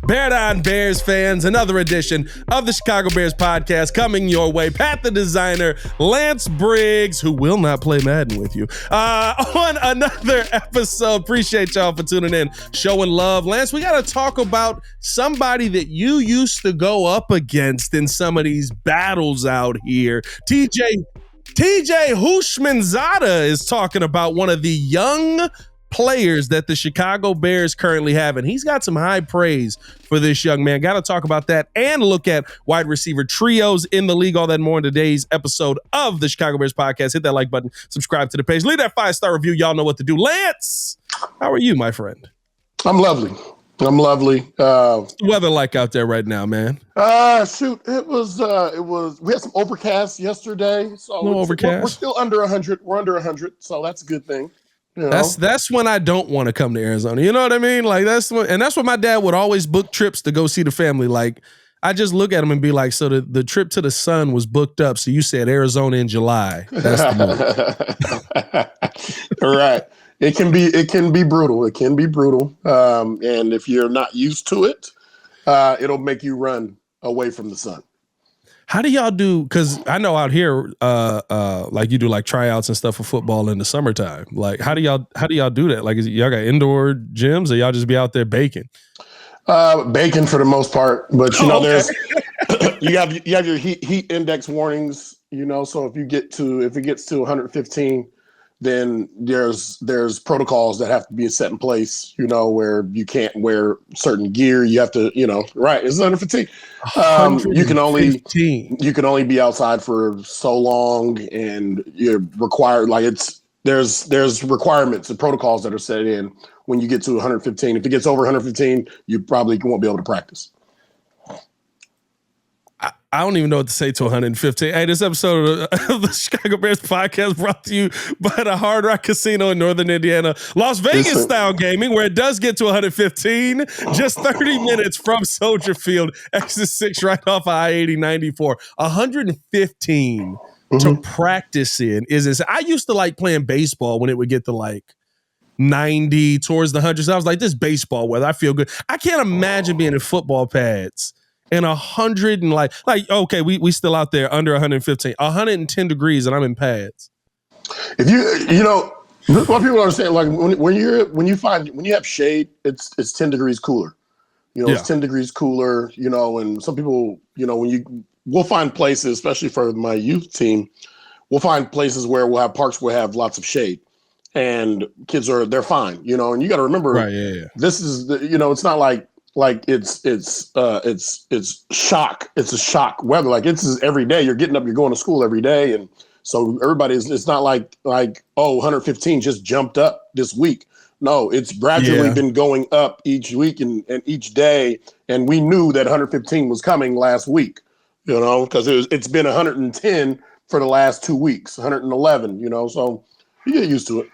Bear Down Bears fans, another edition of the Chicago Bears podcast coming your way. Pat the designer, Lance Briggs, who will not play Madden with you, on another episode. Appreciate y'all for tuning in, showing love. Lance, we got to talk about somebody that you used to go up against in some of these battles out here. TJ Houshmandzadeh is talking about one of the young players that the Chicago Bears currently have, and he's got some high praise for this young man. Got to talk about that and look at wide receiver trios in the league. All that and more in today's episode of the Chicago Bears podcast. Hit that like button, subscribe to the page, leave that 5-star review. Y'all know what to do. Lance, how are you, my friend? I'm lovely. What's the weather like out there right now, man? It was we had some overcast yesterday, so we're still under 100. We're under 100, so that's a good thing. You know? That's when I don't want to come to Arizona. You know what I mean? Like that's when my dad would always book trips to go see the family. Like I just look at him and be like, so the trip to the sun was booked up. So you said Arizona in July. That's the move. All right. It can be brutal. It can be brutal. And if you're not used to it, it'll make you run away from the sun. How do y'all do? Because I know out here, like you do like tryouts and stuff for football in the summertime. Like, how do y'all do that? Like, y'all got indoor gyms, or y'all just be out there baking? Baking for the most part, but there's you have your heat index warnings. So if it gets to 115. Then there's protocols that have to be set in place, where you can't wear certain gear. You have to, right. It's 115. You can only be outside for so long, and you're required, there's requirements and protocols that are set in when you get to 115. If it gets over 115, you probably won't be able to practice. I don't even know what to say to 115. Hey, this episode of the Chicago Bears podcast brought to you by the Hard Rock Casino in Northern Indiana. Las Vegas style gaming, where it does get to 115, just 30 minutes from Soldier Field, exit 6 right off I-80-94. 115 to practice in is I used to like playing baseball when it would get to like 90 towards the hundreds. I was like, this baseball weather, I feel good. I can't imagine being in football pads and 100 and like okay, we still out there under 115, 110 degrees, and I'm in pads. If what people understand, like when you have shade, it's 10 degrees cooler. It's 10 degrees cooler. And some people, we'll find places, especially for my youth team, we'll find places where we'll have parks where we have lots of shade, and kids they're fine. And you got to remember, right, yeah. This is it's not like it's shock. It's a shock weather. Like it's every day. You're getting up. You're going to school every day, and so it's not like 115 just jumped up this week. No, it's gradually been going up each week and each day. And we knew that 115 was coming last week. Because it's been 110 for the last 2 weeks. 111. So you get used to it.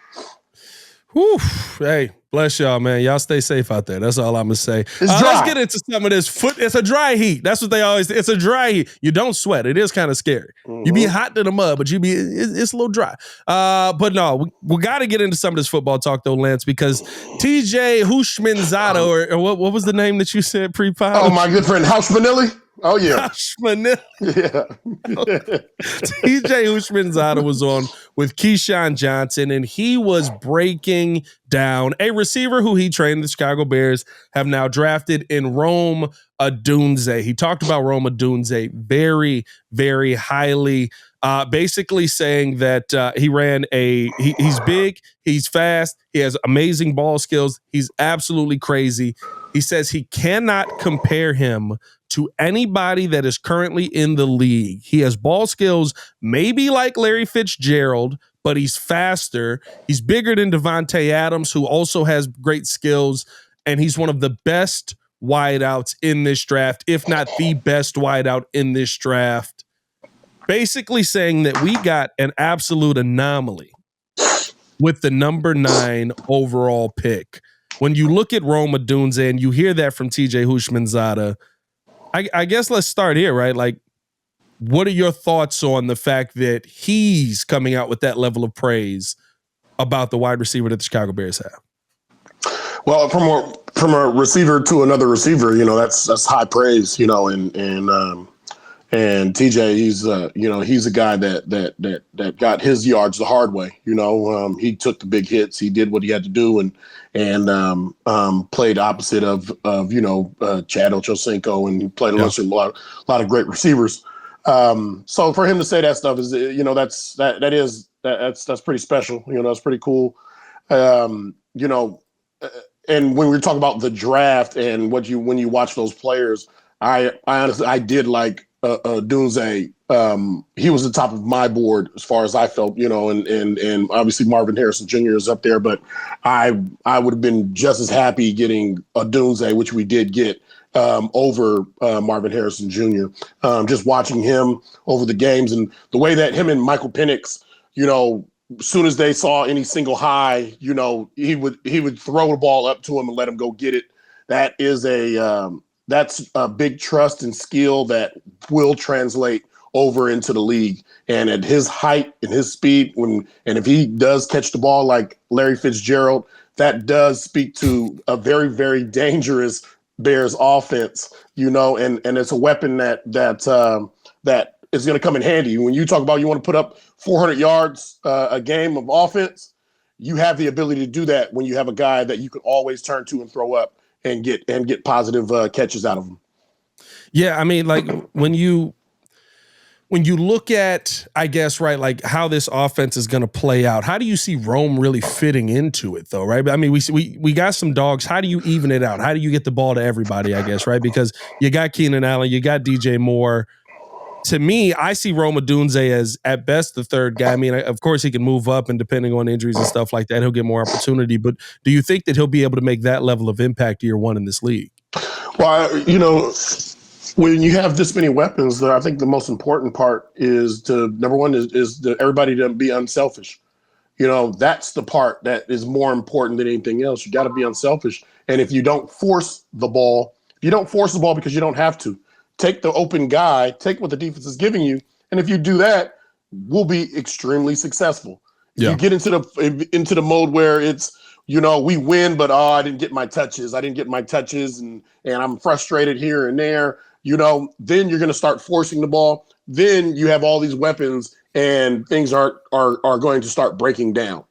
Whew. Hey, bless y'all, man. Y'all stay safe out there. That's all I'm going to say. Let's get into some of this. It's a dry heat. That's what they always say. It's a dry heat. You don't sweat. It is kind of scary. You be hot to the mud, but it's a little dry. But no, we got to get into some of this football talk, though, Lance, because TJ Houshmandzadeh, or what was the name that you said pre-pod? Oh, my good friend, Houshmandzadeh. Oh, yeah. Houshmandzadeh. Yeah. TJ Houshmandzadeh was on with Keyshawn Johnson, and he was breaking down a receiver who he trained. The Chicago Bears have now drafted in Rome Odunze. He talked about Rome Odunze very, very highly, basically saying that he's big, he's fast, he has amazing ball skills, he's absolutely crazy. He says he cannot compare him to anybody that is currently in the league. He has ball skills, maybe like Larry Fitzgerald, but he's faster. He's bigger than Devontae Adams, who also has great skills, and he's one of the best wideouts in this draft, if not the best wideout in this draft. Basically saying that we got an absolute anomaly with the number 9 overall pick. When you look at Rome Odunze and you hear that from TJ Houshmandzadeh, I guess let's start here, right? Like, what are your thoughts on the fact that he's coming out with that level of praise about the wide receiver that the Chicago Bears have? Well, from a receiver to another receiver, that's high praise, and TJ, he's a guy that got his yards the hard way. He took the big hits. He did what he had to do, and played opposite of Chad Ochocinco, and he played a lot of great receivers. So for him to say that stuff is that's pretty special. That's pretty cool. And when we talk about the draft and when you watch those players, I honestly I did like Odunze. He was the top of my board as far as I felt, and obviously Marvin Harrison Jr. is up there, but I would have been just as happy getting Odunze, which we did get, over Marvin Harrison Jr. Just watching him over the games and the way that him and Michael Penix, as soon as they saw any single high, he would throw the ball up to him and let him go get it. That is that's a big trust and skill that will translate over into the league. And at his height and his speed, and if he does catch the ball like Larry Fitzgerald, that does speak to a very, very dangerous Bears offense, and it's a weapon that is going to come in handy. When you talk about you want to put up 400 yards a game of offense, you have the ability to do that when you have a guy that you can always turn to and throw up and get positive catches out of him. Yeah, I mean, like when you look at, I guess, right, like how this offense is going to play out, how do you see Rome really fitting into it, though, right? I mean, we got some dogs. How do you even it out? How do you get the ball to everybody, I guess, right? Because you got Keenan Allen, you got DJ Moore. To me, I see Rome Odunze as, at best, the third guy. I mean, of course, he can move up, and depending on injuries and stuff like that, he'll get more opportunity. But do you think that he'll be able to make that level of impact year one in this league? Well, when you have this many weapons, I think the most important part is number one is everybody to be unselfish. That's the part that is more important than anything else. You got to be unselfish. And if you don't force the ball because you don't have to, take the open guy, take what the defense is giving you. And if you do that, we'll be extremely successful. Yeah. You get into the mode where it's, we win, but I didn't get my touches. And I'm frustrated here and there. Then you're going to start forcing the ball. Then you have all these weapons, and things are going to start breaking down.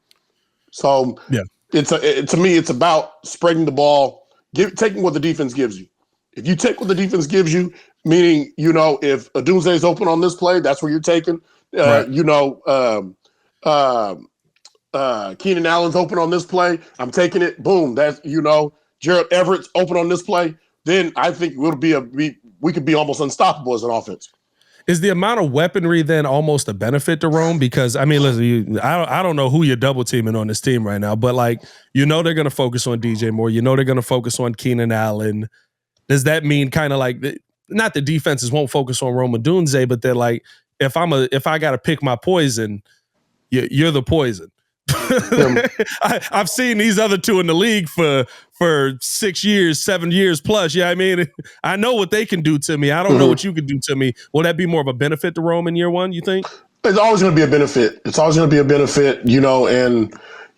So yeah, to me, it's about spreading the ball, taking what the defense gives you. If you take what the defense gives you, meaning if Odunze is open on this play, that's where you're taking. Right. Keenan Allen's open on this play, I'm taking it. Boom. That's Gerald Everett's open on this play. Then I think we could be almost unstoppable as an offense. Is the amount of weaponry then almost a benefit to Rome? Because, I mean, listen, I don't know who you're double teaming on this team right now, but they're going to focus on DJ Moore. They're going to focus on Keenan Allen. Does that mean kind of like, not the defenses won't focus on Rome Odunze, but they're like, if I got to pick my poison, you're the poison. I've seen these other two in the league for 6 years, 7 years plus. Yeah, I mean, I know what they can do to me. I don't know what you can do to me. Will that be more of a benefit to Rome in year one, you think? It's always going to be a benefit. And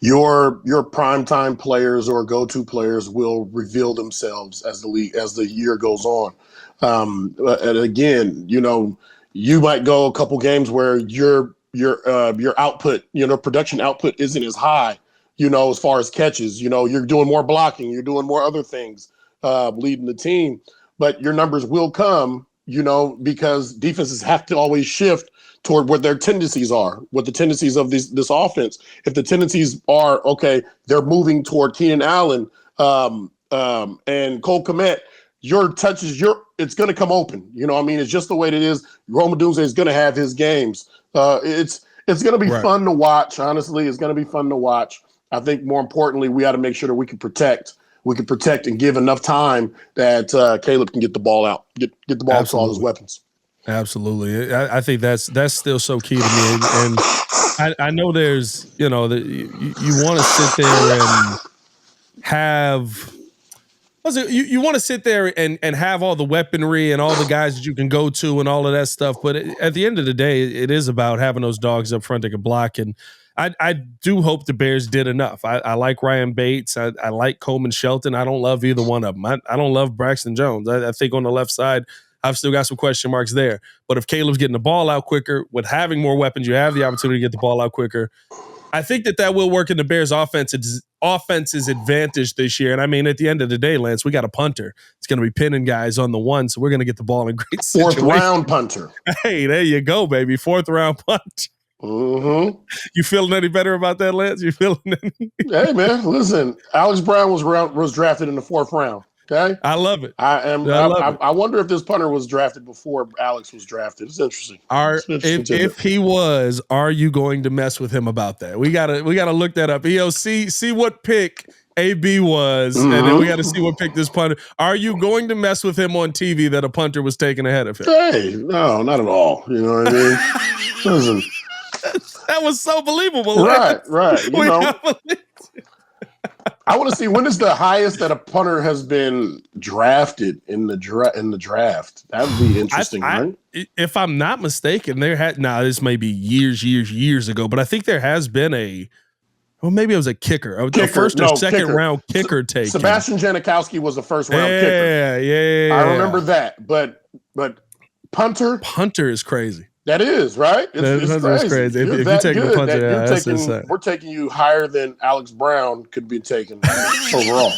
your primetime players or go-to players will reveal themselves as the year goes on. And again, you might go a couple games where your output, production output isn't as high, as far as catches. You're doing more blocking, you're doing more other things, leading the team, but your numbers will come, because defenses have to always shift toward what their tendencies are, what the tendencies of this offense. If the tendencies are, okay, they're moving toward Keenan Allen and Cole Kmet, your touches, it's going to come open. It's just the way it is. Rome Odunze is going to have his games. It's going to be fun to watch. Honestly, it's going to be fun to watch. I think more importantly, we got to make sure that we can protect and give enough time that Caleb can get the ball out, get the ball to all his weapons. Absolutely. I think that's still so key to me. And I know there's, you want to sit there and have – you want to sit there and have all the weaponry and all the guys that you can go to and all of that stuff. But at the end of the day, it is about having those dogs up front that can block. And I do hope the Bears did enough. I like Ryan Bates. I like Coleman Shelton. I don't love either one of them. I don't love Braxton Jones. I think on the left side, I've still got some question marks there. But if Caleb's getting the ball out quicker, with having more weapons, you have the opportunity to get the ball out quicker. I think that will work in the Bears' offense's advantage this year. And I mean, at the end of the day, Lance, we got a punter. It's going to be pinning guys on the one, so we're going to get the ball in great situations. Fourth round punter. Hey, there you go, baby. 4th round punter. Mm-hmm. You feeling any better about that, Lance? You feeling any? Hey, man, listen. Alex Brown was drafted in the 4th round. Okay, I love it. I wonder if this punter was drafted before Alex was drafted. It's interesting. If he was, are you going to mess with him about that? We gotta look that up. EO, see what pick AB was, and then we got to see what pick this punter. Are you going to mess with him on TV that a punter was taken ahead of him? Hey, no, not at all. You know what I mean? Listen. That was so believable. Right. You know, I want to see, when is the highest that a punter has been drafted in the draft? That would be interesting, right? If I'm not mistaken, this may be years ago, but I think there has been maybe it was a kicker. A first or second round kicker taken. Sebastian Janikowski was a first round kicker. Yeah. I remember that. But punter is crazy. That is, right? It's crazy. If you're taking a punter, we're taking you higher than Alex Brown could be taken overall.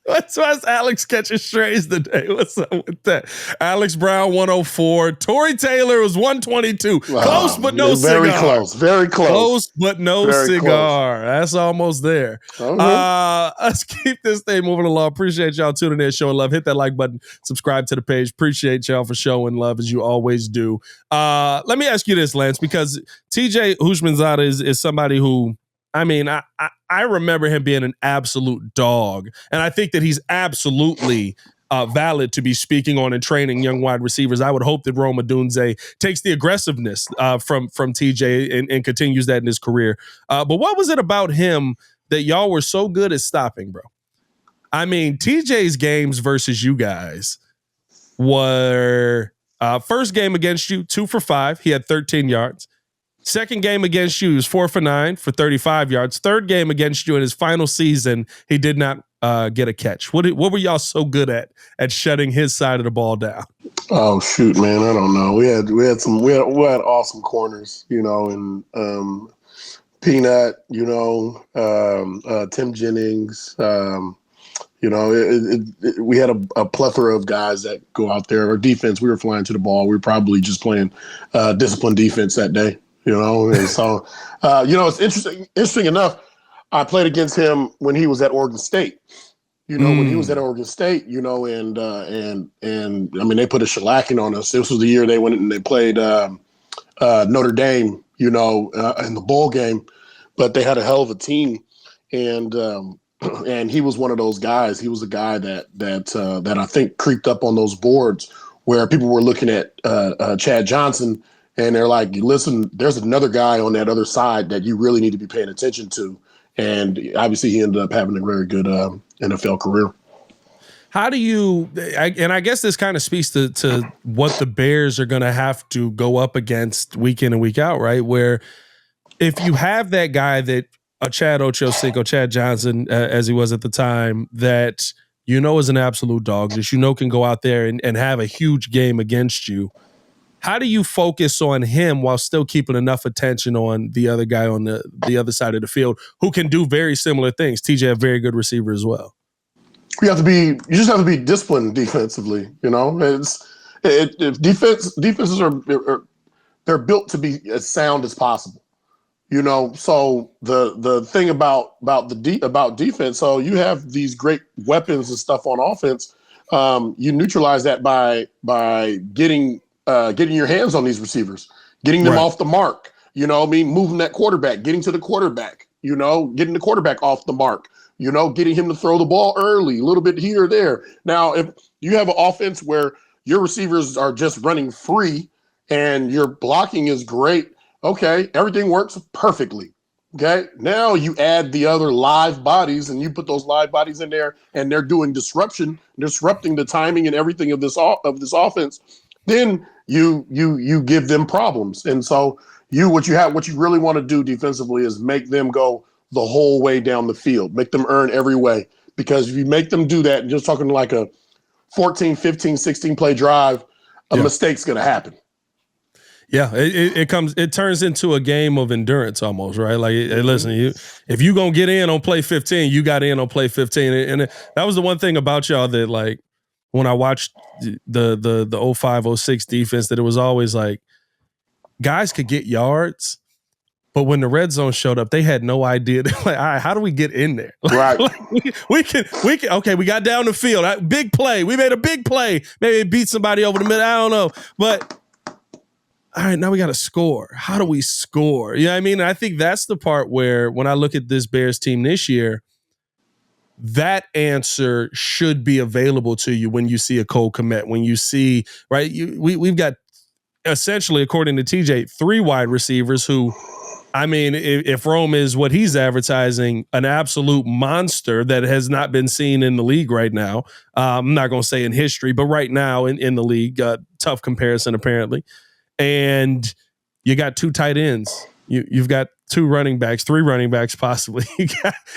That's why Alex catching strays today. What's up with that? Alex Brown, 104. Tory Taylor was 122. Close, but no cigar. Very close. Close, but no cigar. That's almost there. Let's keep this thing moving along. Appreciate y'all tuning in, showing love. Hit that like button. Subscribe to the page. Appreciate y'all for showing love, as you always do. Let me ask you this, Lance, because TJ Houshmandzadeh is somebody who, I mean, I remember him being an absolute dog, and I think that he's absolutely valid to be speaking on and training young wide receivers. I would hope that Rome Odunze takes the aggressiveness from TJ and continues that in his career. But what was it about him that y'all were so good at stopping, bro? I mean, TJ's games versus you guys were first game against you, 2 for 5. He had 13 yards. Second game against you, he was 4 for 9 for 35 yards. Third game against you in his final season, he did not get a catch. What were y'all so good at shutting his side of the ball down? Oh shoot, man, I don't know. We had awesome corners, you know, and Peanut, you know, Tim Jennings. You know, we had a plethora of guys that go out there. Our defense, we were flying to the ball. We were probably just playing disciplined defense that day. You know, and so, you know, it's interesting enough, I played against him when he was at Oregon State, you know, when he was at Oregon State, you know, and I mean, they put a shellacking on us. This was the year they went and they played Notre Dame, you know, in the bowl game, but they had a hell of a team. And he was one of those guys. He was a guy that I think creeped up on those boards where people were looking at Chad Johnson, and they're like, listen, there's another guy on that other side that you really need to be paying attention to. And obviously he ended up having a very good NFL career. How do you, and I guess this kind of speaks to what the Bears are going to have to go up against week in and week out, right? Where if you have that guy that Chad Ochocinco, Chad Johnson, as he was at the time, that you know is an absolute dog, that you know can go out there and have a huge game against you, how do you focus on him while still keeping enough attention on the other guy on the other side of the field who can do very similar things? TJ, a very good receiver as well. You just have to be disciplined defensively. You know, defenses are they're built to be as sound as possible. You know, so the thing about defense, so you have these great weapons and stuff on offense. You neutralize that by getting your hands on these receivers, getting them off the mark, you know what I mean? Moving that quarterback, getting to the quarterback, you know, getting the quarterback off the mark, you know, getting him to throw the ball early, a little bit here or there. Now, if you have an offense where your receivers are just running free and your blocking is great, okay, everything works perfectly. Okay, now you add the other live bodies and you put those live bodies in there and they're doing disrupting the timing and everything of this offense. Then you give them problems. And so, What you really want to do defensively is make them go the whole way down the field, make them earn every way. Because if you make them do that, just talking like a 14, 15, 16 play drive, a mistake's going to happen. Yeah, it turns into a game of endurance almost, right? Like, hey, listen, if you gonna get in on play 15, you got in on play 15, and that was the one thing about y'all that, like, when I watched the 05, 06 defense, that it was always like guys could get yards, but when the red zone showed up, they had no idea. Like, all right, how do we get in there? Right. we can. Okay, we got down the field. Big play. We made a big play. Maybe beat somebody over the middle. I don't know, but. All right, now we got to score. How do we score? You know what I mean? And I think that's the part where when I look at this Bears team this year, that answer should be available to you when you see a Cole Kmet, when you see, right? We've got essentially, according to TJ, 3 wide receivers who, I mean, if Rome is what he's advertising, an absolute monster that has not been seen in the league right now. I'm not going to say in history, but right now in the league, tough comparison apparently. And you got 2 tight ends. You've got 2 running backs, 3 running backs possibly.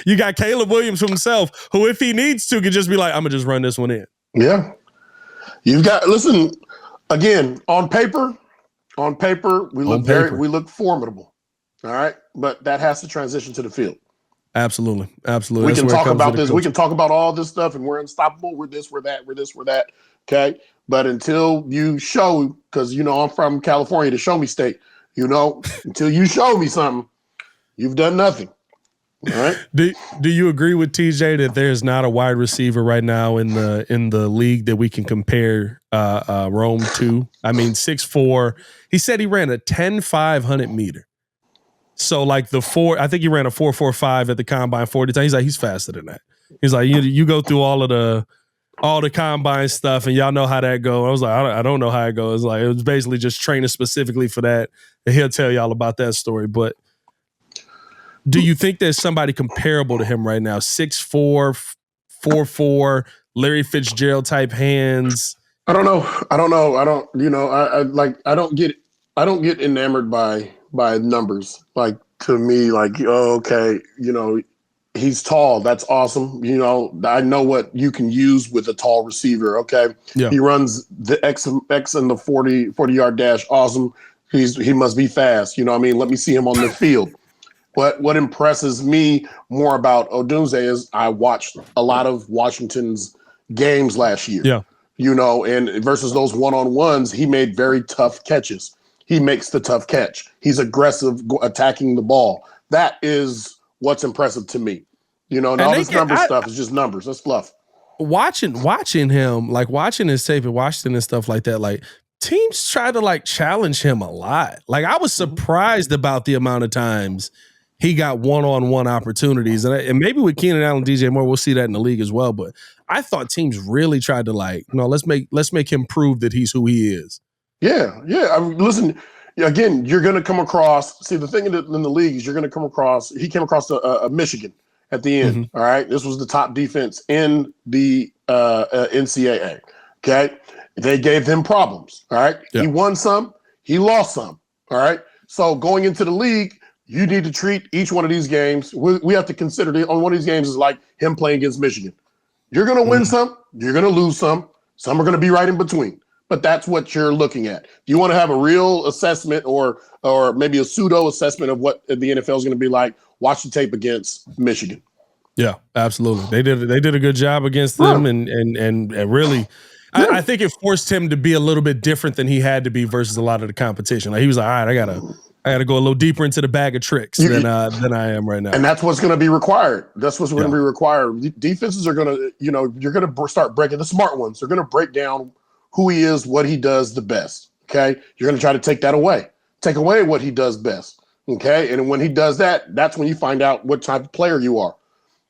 You got Caleb Williams himself, who if he needs to could just be like, I'm gonna just run this one in. Yeah. Listen, again, on paper, we look formidable. All right. But that has to transition to the field. Absolutely. We can talk about this. We can talk about all this stuff and we're unstoppable. We're this, we're that, we're this, we're that. Okay. But until you show, because, I'm from California, the show me state, until you show me something, you've done nothing. All right. Do you agree with TJ that there's not a wide receiver right now in the league that we can compare Rome to? I mean, 6'4". He said he ran a 10,500 meter. So like I think he ran a 4.45 at the combine 40 times. He's like, he's faster than that. He's like, you go through all the combine stuff and y'all know how that goes. I was like, I don't know how it goes. Like, it was basically just training specifically for that. And he'll tell y'all about that story. But do you think there's somebody comparable to him right now? 6'4", 4'4", Larry Fitzgerald type hands. I don't know. I don't get enamored by numbers. Like, to me, like, okay, he's tall. That's awesome. I know what you can use with a tall receiver. Okay. Yeah. He runs the X and the 40-yard dash. Awesome. He must be fast. Let me see him on the field. But what impresses me more about Odunze is I watched a lot of Washington's games last year. Yeah. And versus those one-on-ones, he made very tough catches. He makes the tough catch. He's aggressive attacking the ball. That is what's impressive to me. And all this stuff is just numbers. That's fluff. Watching him, like watching his tape in Washington and stuff like that, like teams try to like challenge him a lot. Like, I was surprised about the amount of times he got one-on-one opportunities. And maybe with Keenan Allen, DJ Moore, we'll see that in the league as well. But I thought teams really tried to let's make him prove that he's who he is. Yeah. Listen, again, you're going to come across. See, the thing in the league is you're going to come across. He came across a Michigan at the end. Mm-hmm. All right, this was the top defense in the NCAA. Okay, they gave him problems. All right, yeah. He won some, he lost some. All right, so going into the league, you need to treat each one of these games. We have to consider on one of these games is like him playing against Michigan. You're going to win some, you're going to lose some. Some are going to be right in between. But that's what you're looking at. Do you want to have a real assessment or maybe a pseudo assessment of what the NFL is going to be like? Watch the tape against Michigan. Yeah, absolutely. They did a good job against them, and really, yeah. I think it forced him to be a little bit different than he had to be versus a lot of the competition. Like, he was like, all right, I gotta go a little deeper into the bag of tricks than I am right now. And that's what's going to be required. That's what's going to be required. Defenses are going to, you're going to start breaking the smart ones. They're going to break down who he is, what he does the best. Okay. You're going to try to take that away. Take away what he does best. Okay. And when he does that, that's when you find out what type of player you are.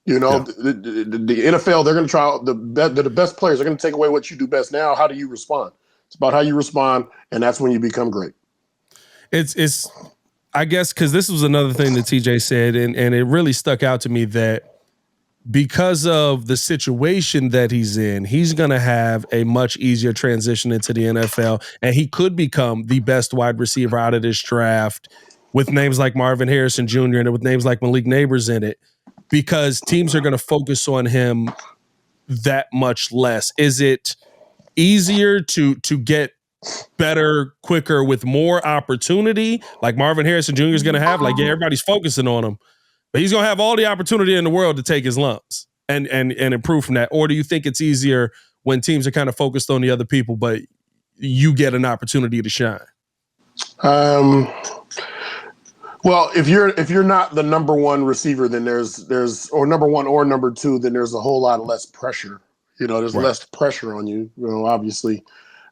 The NFL, they're going to try the best players. They're going to take away what you do best. Now, how do you respond? It's about how you respond. And that's when you become great. It's I guess, because this was another thing that TJ said, and it really stuck out to me that because of the situation that he's in, he's going to have a much easier transition into the NFL, and he could become the best wide receiver out of this draft with names like Marvin Harrison Jr. and with names like Malik Neighbors in it, because teams are going to focus on him that much less. Is it easier to get better quicker with more opportunity like Marvin Harrison Jr. is going to have? Like, yeah, everybody's focusing on him, but he's going to have all the opportunity in the world to take his lumps and improve from that. Or do you think it's easier when teams are kind of focused on the other people, but you get an opportunity to shine? Well, if you're not the number one receiver, then there's or number one or number two, then there's a whole lot of less pressure. There's less pressure on you, obviously.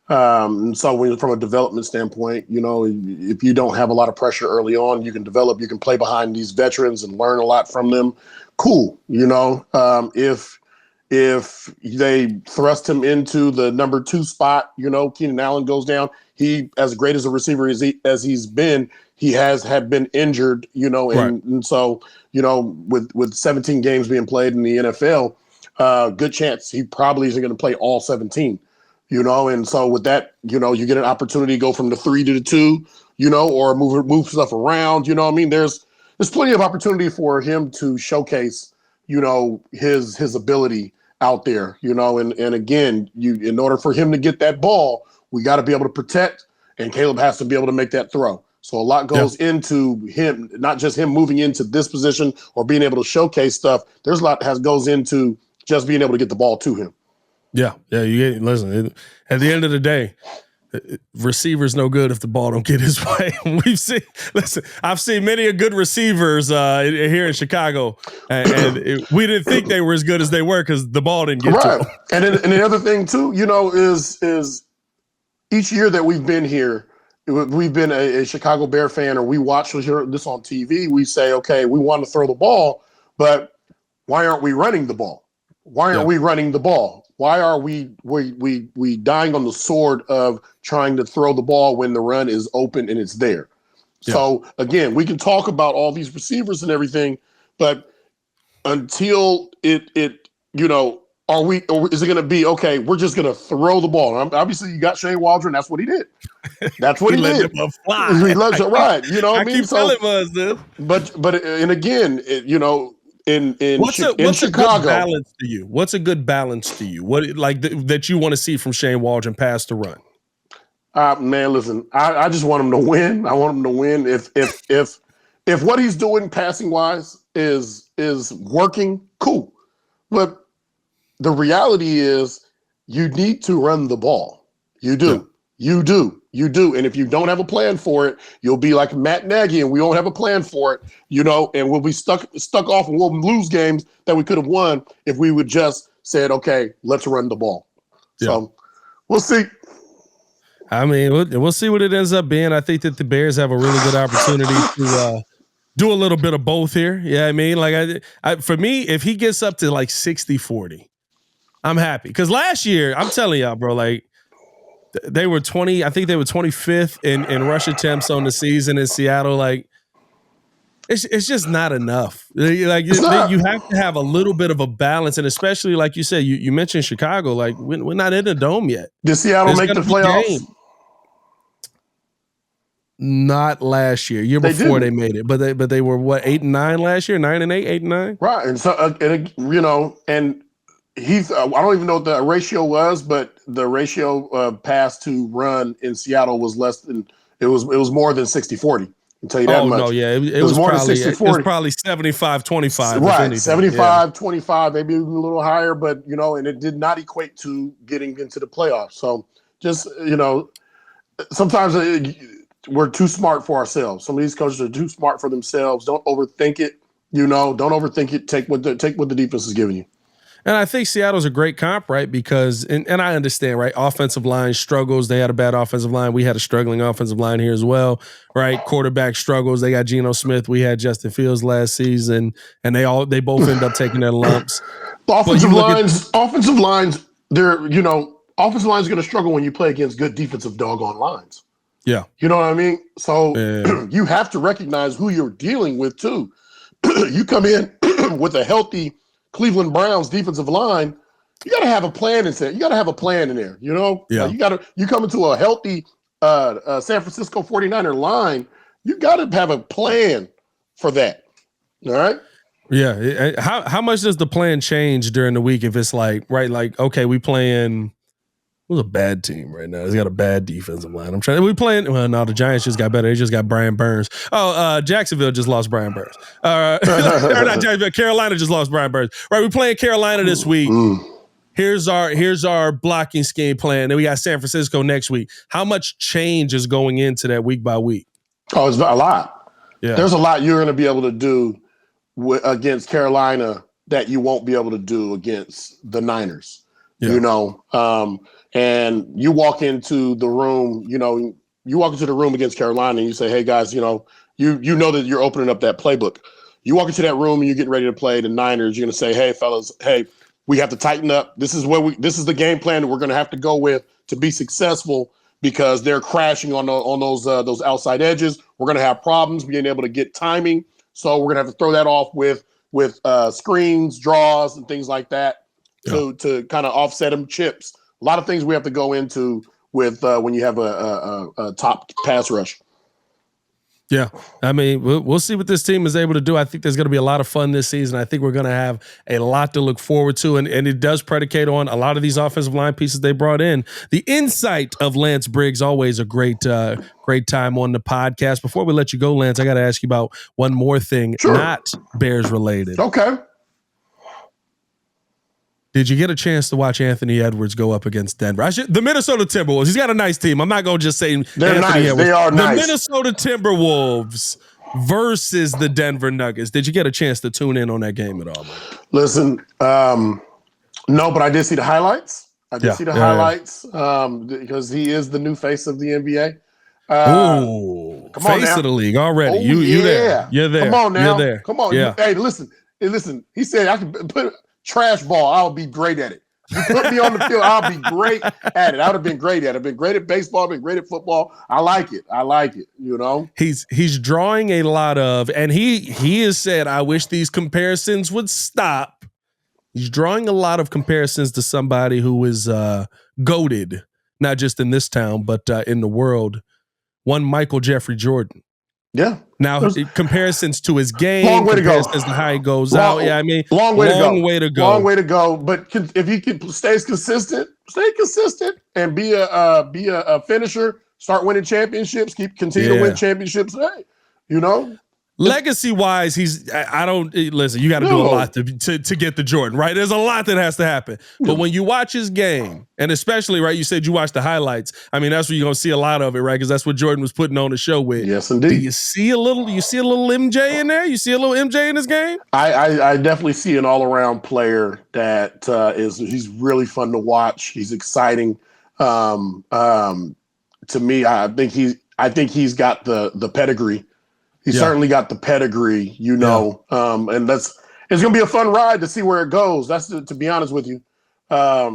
So from a development standpoint, if you don't have a lot of pressure early on, you can develop, you can play behind these veterans and learn a lot from them. Cool. If they thrust him into the number two spot, Keenan Allen goes down. He, as great as a receiver as he's been, he had been injured, and so, with 17 games being played in the NFL, good chance he probably isn't going to play all 17, and so with that, you get an opportunity to go from the 3 to the 2, or move stuff around, there's plenty of opportunity for him to showcase, his ability out there, and again, in order for him to get that ball, we got to be able to protect, and Caleb has to be able to make that throw. So a lot goes into him, not just him moving into this position or being able to showcase stuff. There's a lot goes into just being able to get the ball to him. Yeah. Listen, at the end of the day, receiver's no good if the ball don't get his way. I've seen many a good receivers here in Chicago, and we didn't think they were as good as they were because the ball didn't get to them. And the other thing too, is each year that we've been here, we've been a Chicago Bear fan, or we watch this on TV. We say, okay, we want to throw the ball, but why aren't we running the ball? Why aren't we running the ball? Why are we dying on the sword of trying to throw the ball when the run is open and it's there? Yeah. So again, we can talk about all these receivers and everything, but until or is it going to be, okay, we're just going to throw the ball? Obviously, you got Shane Waldron. That's what he did. That's what he did. Let him fly. He loves it, right? I keep telling us this. But and again, in what's Chicago, a good balance to you? What's a good balance to you? What that you want to see from Shane Waldron pass the run? Man, listen, I just want him to win. I want him to win. If what he's doing passing wise is working, cool. But the reality is you need to run the ball. You do. Yeah. You do. And if you don't have a plan for it, you'll be like Matt Nagy, and we don't have a plan for it, and we'll be stuck off, and we'll lose games that we could have won if we would just said, okay, let's run the ball. Yeah. So we'll see. I mean, we'll see what it ends up being. I think that the Bears have a really good opportunity to do a little bit of both here. Yeah, I mean, like for me, if he gets up to like 60-40, I'm happy. Because last year, I'm telling y'all, bro, like they were 20. I think they were 25th in rush attempts on the season in Seattle. Like it's just not enough. Like you have to have a little bit of a balance, and especially like you said, you mentioned Chicago. Like we're not in the dome yet. Did Seattle make the playoffs? Not last year. Year before they made it, but they were what 8-9 last year, 9-8, 8-9. Right, and so and he's I don't even know what the ratio was, but the ratio pass to run in Seattle was less than it was more than 60-40. I'll tell you that much. Oh no, yeah, it was more probably, than 60-40. It was probably 75-25. Right, 75-25, maybe even a little higher, but and it did not equate to getting into the playoffs. So just sometimes we're too smart for ourselves. Some of these coaches are too smart for themselves. Don't overthink it. Don't overthink it. Take what the defense is giving you. And I think Seattle's a great comp, right? Because, and I understand, right? Offensive line struggles. They had a bad offensive line. We had a struggling offensive line here as well, right? Quarterback struggles. They got Geno Smith. We had Justin Fields last season, and they both end up taking their lumps. Offensive lines, they're, offensive line's going to struggle when you play against good defensive doggone lines. Yeah. You know what I mean? So you have to recognize who you're dealing with too. You come in with a healthy Cleveland Browns defensive line, you got to have a plan in there. You got to have a plan in there, Yeah. You come into a healthy San Francisco 49er line, You got to have a plan for that. All right. Yeah. How much does the plan change during the week if it's like, right, like, okay, we playing who's a bad team right now? He's got a bad defensive line. We playing, well, no, the Giants just got better. They just got Brian Burns. Jacksonville just lost Brian Burns. Or not Jacksonville, Carolina just lost Brian Burns. Right, we playing Carolina this week. Here's our blocking scheme plan. Then we got San Francisco next week. How much change is going into that week by week? Oh, it's a lot. Yeah. There's a lot you're going to be able to do against Carolina that you won't be able to do against the Niners. Yeah. You know, and you walk into the room, against Carolina and you say, hey guys, you know that you're opening up that playbook. You walk into that room and you're getting ready to play the Niners. You're going to say, hey fellas, hey, we have to tighten up. This is the game plan that we're going to have to go with to be successful because they're crashing on those outside edges. We're going to have problems being able to get timing. So we're going to have to throw that off with screens, draws, and things like that to kind of offset them, chips. A lot of things we have to go into with when you have a top pass rush. Yeah, I mean, we'll see what this team is able to do. I think there's going to be a lot of fun this season. I think we're going to have a lot to look forward to, and it does predicate on a lot of these offensive line pieces they brought in. The insight of Lance Briggs, always a great time on the podcast. Before we let you go, Lance, I got to ask you about one more thing, not Bears related. Okay. Did you get a chance to watch Anthony Edwards go up against Denver? The Minnesota Timberwolves. He's got a nice team. I'm not going to just say they're nice. Edwards. They are nice. The Minnesota Timberwolves versus the Denver Nuggets. Did you get a chance to tune in on that game at all? Man? Listen, no, but I did see the highlights. Highlights because he is the new face of the NBA. Face of the league already. You there. You're there. Come on now. You're there. Come on. Yeah. Hey, listen. He said I can put trash ball. I'll be great at it. You put me on the field, I'll be great at it. I would have been great at it. I've been great at baseball, been great at football. I like it. You know? He's drawing a lot of, and he has said, I wish these comparisons would stop. He's drawing a lot of comparisons to somebody who is goated, not just in this town, but in the world. One Michael Jeffrey Jordan. Yeah. Now, comparisons to his game, long way to go. To how he goes out. Yeah, I mean, long way to go. Long way to go. But if he stays consistent, and be a finisher, start winning championships, continue to win championships. Hey, you know. Legacy wise, I don't listen. You got to do a lot to get the Jordan, right? There's a lot that has to happen. But when you watch his game, and especially, right, you said you watched the highlights. I mean, that's where you're gonna see a lot of it, right? Because that's what Jordan was putting on the show with. Yes, indeed. Do you see a little MJ in there? You see a little MJ in this game? I definitely see an all around player that he's really fun to watch. He's exciting. To me, I think he's got the pedigree. He's certainly got the pedigree, you know, and it's going to be a fun ride to see where it goes. That's to be honest with you. I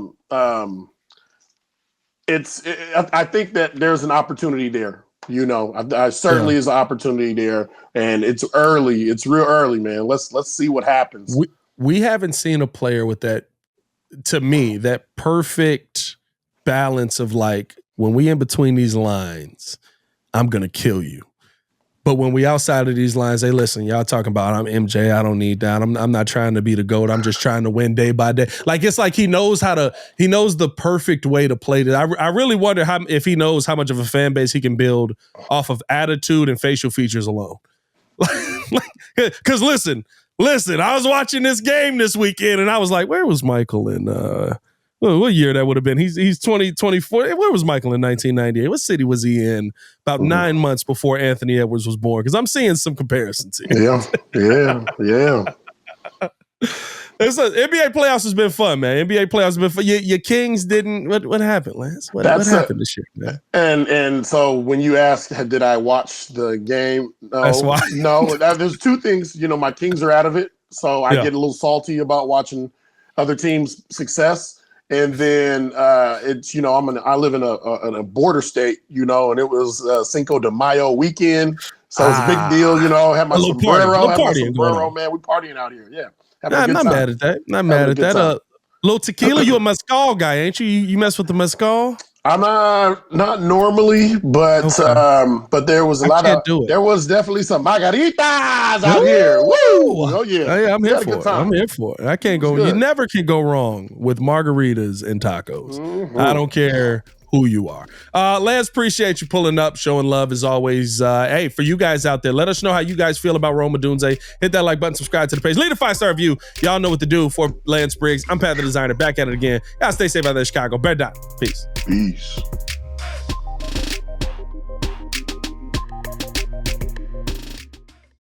think that there's an opportunity there, you know. I certainly is an opportunity there, and it's early. It's real early, man. Let's see what happens. We haven't seen a player with that, to me, that perfect balance of like, when we in between these lines, I'm going to kill you. But when we outside of these lines, hey, listen, y'all talking about I'm MJ. I don't need that. I'm not trying to be the GOAT. I'm just trying to win day by day. Like, it's like he knows the perfect way to play this. I really wonder if he knows how much of a fan base he can build off of attitude and facial features alone. Because listen, I was watching this game this weekend and I was like, where was Michael in what year that would have been? He's 2024. Where was Michael in 1998? What city was he in about 9 months before Anthony Edwards was born? Because I'm seeing some comparisons here. Yeah. NBA playoffs has been fun, man. NBA playoffs has been fun. Your Kings didn't. What happened, Lance? What happened this year, man? And so when you ask, did I watch the game? No, that's why. No, there's two things. You know, my Kings are out of it, so I get a little salty about watching other teams' success. And then it's, you know, I live in a border state, you know, and it was Cinco de Mayo weekend, so it's a big deal, you know. Have my sombrero, man. We partying out here, yeah. I'm not mad at that. Not mad at that. Little tequila. You a mezcal guy, ain't you? You mess with the mezcal? I'm not normally, but there was there was definitely some margaritas out here. Woo! Oh yeah, I'm here for it. I'm here for it. I can't go. You never can go wrong with margaritas and tacos. Mm-hmm. I don't care who you are. Lance, appreciate you pulling up, showing love as always. Hey, for you guys out there, let us know how you guys feel about Rome Odunze. Hit that like button, subscribe to the page, leave a 5-star review. Y'all know what to do. For Lance Briggs, I'm Pat the Designer, back at it again. Y'all stay safe out there in Chicago. Bear down. Peace.